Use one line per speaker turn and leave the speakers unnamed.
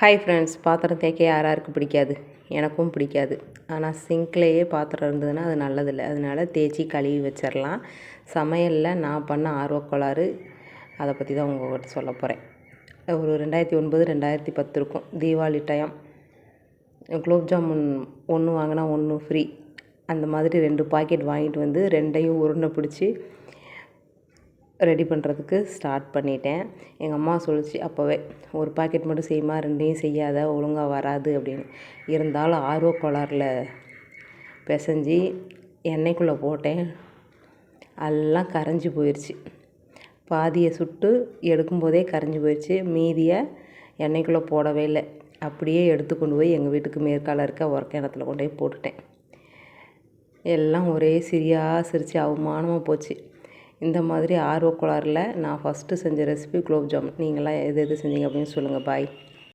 Hi friends, பாத்திரம் தேய்க்க யாராருக்கு பிடிக்காது? எனக்கும் பிடிக்காது. ஆனால் சிங்க்லேயே பாத்திரம் இருந்ததுன்னா அது நல்லதில்லை. அதனால தேய்ச்சி கழுவி வச்சிடலாம். சமையலில் நான் பண்ண ஆர்வக்கோளாறு அதை பற்றி தான் உங்கள்கிட்ட சொல்ல போகிறேன். ஒரு 2009 2010 இருக்கும், தீபாவளி டைம். குலோப் ஜாமுன் ஒன்று வாங்கினா ஒன்று ஃப்ரீ. அந்த மாதிரி 2 பாக்கெட் வாங்கிட்டு வந்து 2ஐயும் உருண்டை பிடிச்சி ரெடி பண்ணுறதுக்கு ஸ்டார்ட் பண்ணிட்டேன். எங்கள் அம்மா சொல்லிச்சு அப்போவே, ஒரு பாக்கெட் மட்டும் செய்யுமா, 2ஐயும் செய்யாத, ஒழுங்காக வராது அப்படின்னு. இருந்தாலும் ஆர்வக்கோளாறில் பிசைஞ்சி எண்ணெய்க்குள்ளே போட்டேன். எல்லாம் கரைஞ்சி போயிடுச்சு. பாதியை சுட்டு எடுக்கும்போதே கரைஞ்சி போயிடுச்சு. மீதியை எண்ணெய்க்குள்ளே போடவே இல்லை. அப்படியே எடுத்து கொண்டு போய் எங்கள் வீட்டுக்கு மேற்கால இருக்க உரக்கிணத்துல கொண்டு போய் போட்டுட்டேன். எல்லாம் ஒரே சிரித்து அவமானமாக போச்சு. இந்த மாதிரி ஆர்வக்கோளாறில் நான் ஃபஸ்ட்டு செஞ்ச ரெசிபி குலோப் ஜாமுன். நீங்களாம் எது செஞ்சீங்க அப்படின்னு சொல்லுங்கள். பாய்.